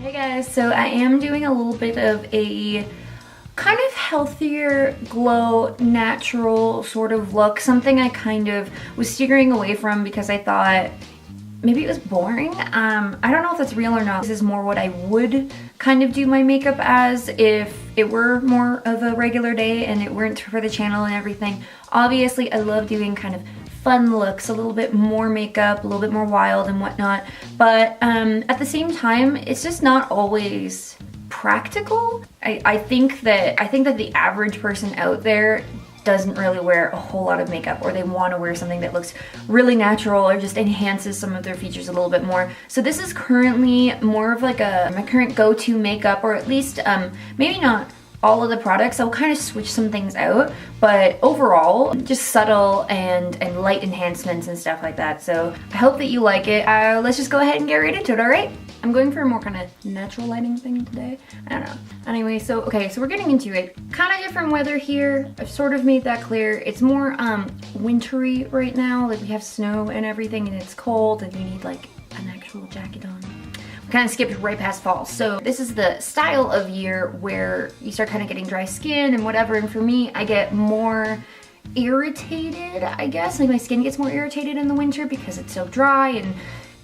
Hey guys, so I am doing a little bit of a kind of healthier, glow, natural sort of look. Something I kind of was steering away from because I thought maybe it was boring. I don't know if that's real or not. This is more what I would kind of do my makeup as if it were more of a regular day and it weren't for the channel and everything. Obviously, I love doing kind of fun looks, a little bit more makeup, a little bit more wild and whatnot, but at the same time, it's just not always practical. I think that the average person out there doesn't really wear a whole lot of makeup, or they want to wear something that looks really natural or just enhances some of their features a little bit more. So this is currently more of like my current go-to makeup, or at least maybe not all of the products. I'll kind of switch some things out, but overall just subtle and light enhancements and stuff like that. So I hope that you like it. Let's just go ahead and get right into it. All right, I'm going for a more kind of natural lighting thing today. I don't know. Anyway, so okay, so we're getting into it. Kind of different weather here. I've sort of made that clear. It's more wintry right now. Like we have snow and everything, and it's cold, and you need like an actual jacket on. Kind of skipped right past fall. So this is the style of year where you start kind of getting dry skin and whatever, and for me, I get more irritated, I guess. Like my skin gets more irritated in the winter because it's so dry and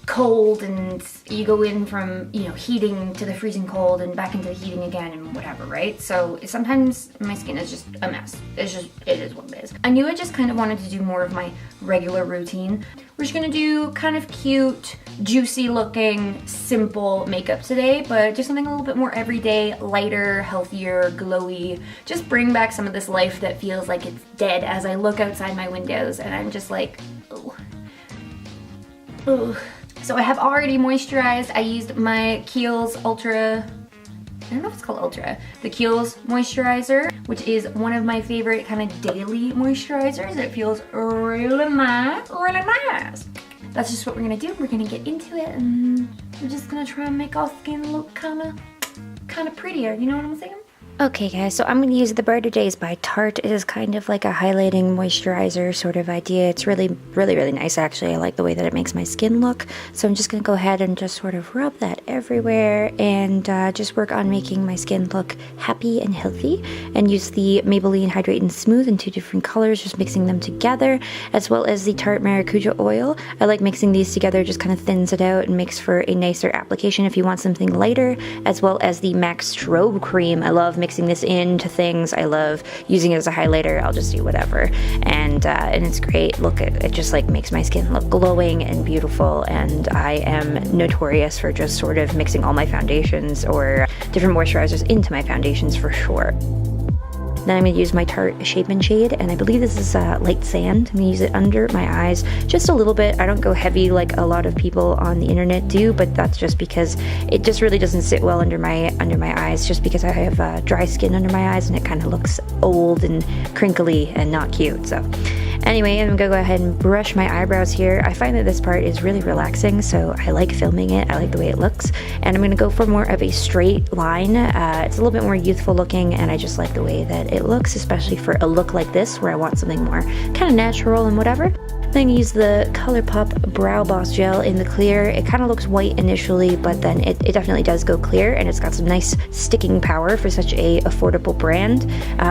cold, and you go in from, you know, heating to the freezing cold and back into the heating again and whatever, right? So sometimes my skin is just a mess. It is what it is. I knew I just kind of wanted to do more of my regular routine. We're just gonna do kind of cute, juicy looking, simple makeup today, but just something a little bit more everyday, lighter, healthier, glowy. Just bring back some of this life that feels like it's dead as I look outside my windows and I'm just like, oh. Oh. So I have already moisturized. I used my Kiehl's Ultra, I don't know if it's called Ultra, the Kiehl's moisturizer, which is one of my favorite kind of daily moisturizers. It feels really nice, really nice. That's just what we're gonna do. We're gonna get into it, and we're just gonna try and make our skin look kind of prettier, you know what I'm saying? Okay guys, so I'm going to use the Brighter Days by Tarte. It is kind of like a highlighting moisturizer sort of idea. It's really nice actually. I like the way that it makes my skin look. So I'm just going to go ahead and just sort of rub that everywhere and just work on making my skin look happy and healthy. And use the Maybelline Hydrate and Smooth in 2 different colors, just mixing them together, as well as the Tarte Maracuja Oil. I like mixing these together, just kind of thins it out and makes for a nicer application if you want something lighter, as well as the MAC Strobe Cream. I love mixing this into things. I love using it as a highlighter. I'll just do whatever, and it's great. Look, it just like makes my skin look glowing and beautiful. And I am notorious for just sort of mixing all my foundations or different moisturizers into my foundations for sure. Then I'm going to use my Tarte Shape and Shade, and I believe this is Light Sand. I'm going to use it under my eyes just a little bit. I don't go heavy like a lot of people on the internet do, but that's just because it just really doesn't sit well under my eyes, just because I have dry skin under my eyes and it kind of looks old and crinkly and not cute. So anyway, I'm gonna go ahead and brush my eyebrows here. I find that this part is really relaxing, so I like filming it. I like the way it looks, and I'm gonna go for more of a straight line. It's a little bit more youthful looking, and I just like the way that it looks, especially for a look like this where I want something more kind of natural and whatever. Then use the ColourPop Brow Boss Gel in the clear. It kind of looks white initially, but then it definitely does go clear, and it's got some nice sticking power for such a affordable brand.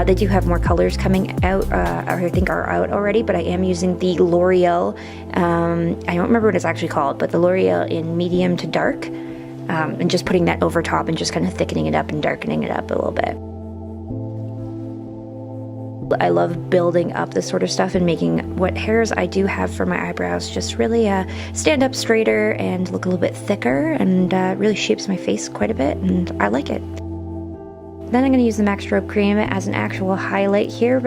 They do have more colors coming out, or I think are out already, but I am using the L'Oreal, I don't remember what it's actually called, but the L'Oreal in medium to dark, and just putting that over top and just kind of thickening it up and darkening it up a little bit. I love building up this sort of stuff and making what hairs I do have for my eyebrows just really stand up straighter and look a little bit thicker, and really shapes my face quite a bit, and I like it. Then I'm going to use the MAC Strobe Cream as an actual highlight here,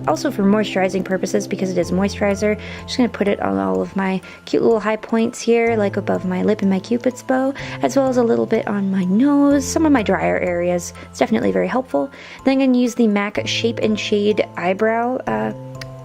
also for moisturizing purposes because it is moisturizer. Just going to put it on all of my cute little high points here, like above my lip and my cupid's bow, as well as a little bit on my nose, some of my drier areas. It's definitely very helpful. Then I'm going to use the MAC Shape and Shade Eyebrow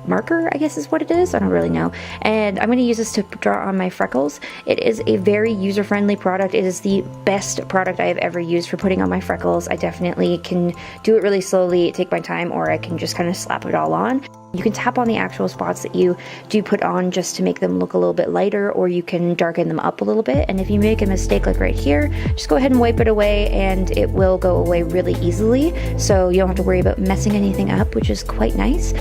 marker, I guess is what it is. I don't really know. And I'm going to use this to draw on my freckles. It is a very user-friendly product. It is the best product I have ever used for putting on my freckles. I definitely can do it really slowly, take my time, or I can just kind of slap it all on. You can tap on the actual spots that you do put on just to make them look a little bit lighter, or you can darken them up a little bit. And if you make a mistake like right here, just go ahead and wipe it away and it will go away really easily. So you don't have to worry about messing anything up, which is quite nice.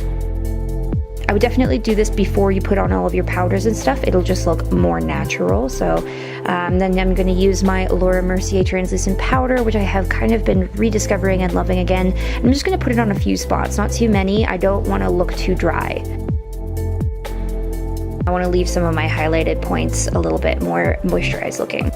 I would definitely do this before you put on all of your powders and stuff. It'll just look more natural. So then I'm going to use my Laura Mercier translucent powder, which I have kind of been rediscovering and loving again. I'm just going to put it on a few spots, not too many. I don't want to look too dry. I want to leave some of my highlighted points a little bit more moisturized looking.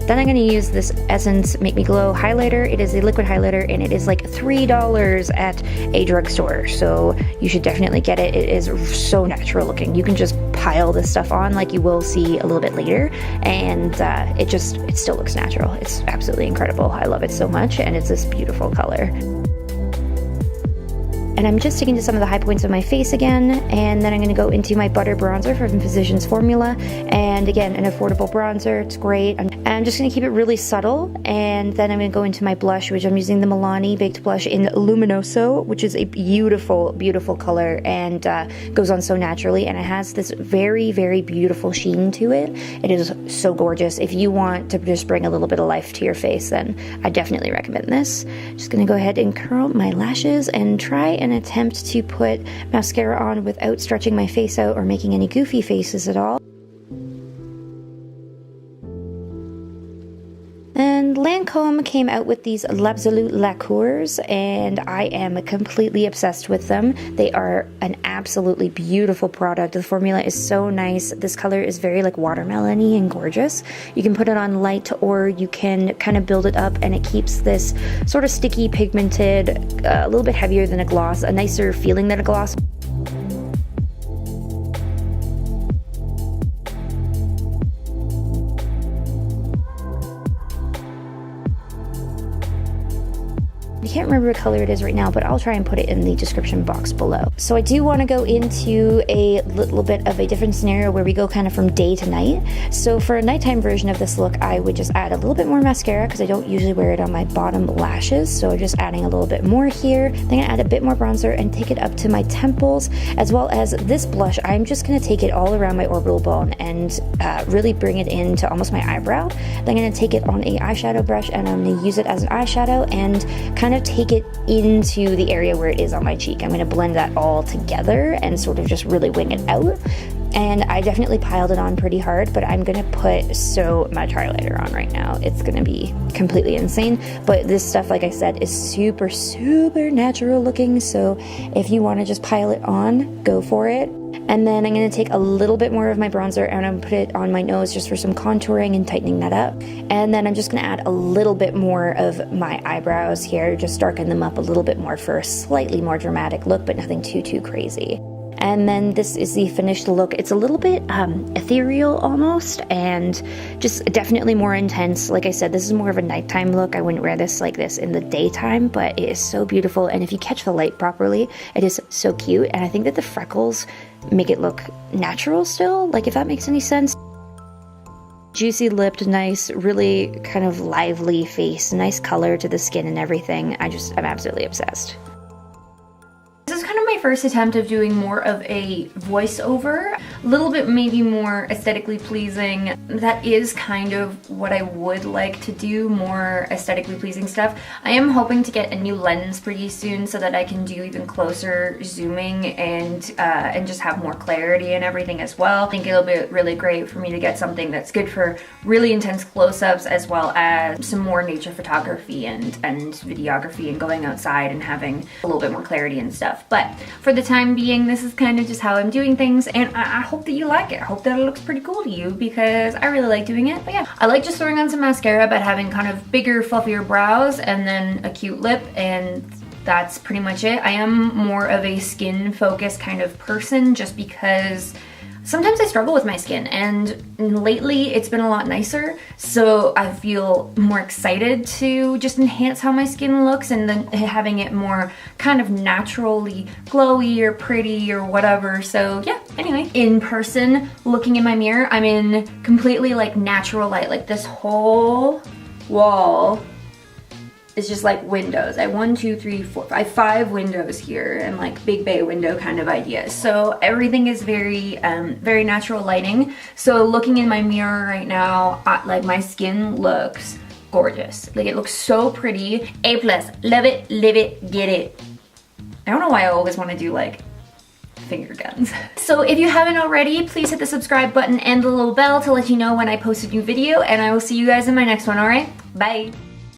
Then I'm going to use this Essence Make Me Glow highlighter. It is a liquid highlighter and it is like $3 at a drugstore. So you should definitely get it. It is so natural looking. You can just pile this stuff on like you will see a little bit later. And it still looks natural. It's absolutely incredible. I love it so much and it's this beautiful color. And I'm just sticking to some of the high points of my face again, and then I'm going to go into my Butter Bronzer from Physicians Formula, and again, an affordable bronzer, it's great. And I'm just going to keep it really subtle, and then I'm going to go into my blush, which I'm using the Milani Baked Blush in Luminoso, which is a beautiful, beautiful color, and goes on so naturally, and it has this very, very beautiful sheen to it. It is so gorgeous. If you want to just bring a little bit of life to your face, then I definitely recommend this. Just going to go ahead and curl my lashes and try and attempt to put mascara on without stretching my face out or making any goofy faces at all. And Lancome came out with these L'Absolute Lacquers, and I am completely obsessed with them. They are an absolutely beautiful product. The formula is so nice. This color is very like watermelon-y and gorgeous. You can put it on light or you can kind of build it up, and it keeps this sort of sticky, pigmented, a little bit heavier than a gloss, a nicer feeling than a gloss. I can't remember what color it is right now, but I'll try and put it in the description box below. So I do want to go into a little bit of a different scenario where we go kind of from day to night. So for a nighttime version of this look, I would just add a little bit more mascara because I don't usually wear it on my bottom lashes. So just adding a little bit more here. Then I'm going to add a bit more bronzer and take it up to my temples, as well as this blush. I'm just going to take it all around my orbital bone and really bring it into almost my eyebrow. Then I'm going to take it on a eyeshadow brush and I'm going to use it as an eyeshadow and kind of take it into the area where it is on my cheek. I'm going to blend that all together and sort of just really wing it out. And I definitely piled it on pretty hard, but I'm going to put so much highlighter on right now. It's going to be completely insane. But this stuff, like I said, is super, super natural looking. So if you want to just pile it on, go for it. And then I'm going to take a little bit more of my bronzer and I'm going to put it on my nose just for some contouring and tightening that up. And then I'm just going to add a little bit more of my eyebrows here, just darken them up a little bit more for a slightly more dramatic look, but nothing too crazy. And then this is the finished look. It's a little bit ethereal almost, and just definitely more intense. Like I said, this is more of a nighttime look. I wouldn't wear this like this in the daytime, but it is so beautiful. And if you catch the light properly, it is so cute. And I think that the freckles make it look natural still, like if that makes any sense. Juicy lipped, nice, really kind of lively face, nice color to the skin and everything. I'm absolutely obsessed. This is kind of my first attempt of doing more of a voiceover, a little bit maybe more aesthetically pleasing. That is kind of what I would like to do, more aesthetically pleasing stuff. I am hoping to get a new lens pretty soon so that I can do even closer zooming and just have more clarity and everything as well. I think it'll be really great for me to get something that's good for really intense close-ups, as well as some more nature photography and videography and going outside and having a little bit more clarity and stuff. But for the time being, this is kind of just how I'm doing things, and I hope that you like it. I hope that it looks pretty cool to you because I really like doing it. But yeah, I like just throwing on some mascara but having kind of bigger, fluffier brows and then a cute lip, and that's pretty much it. I am more of a skin focused kind of person just because sometimes I struggle with my skin, and lately it's been a lot nicer, so I feel more excited to just enhance how my skin looks and then having it more kind of naturally glowy or pretty or whatever. So yeah, anyway, in person, looking in my mirror, I'm in completely like natural light. Like this whole wall is just like windows. I have 1, 2, 3, 4, I have 5 windows here, and like big bay window kind of idea. So everything is very, very natural lighting. So looking in my mirror right now, like my skin looks gorgeous. Like it looks so pretty. A+, love it, live it, get it. I don't know why I always want to do like finger guns. So if you haven't already, please hit the subscribe button and the little bell to let you know when I post a new video, and I will see you guys in my next one, alright? Bye!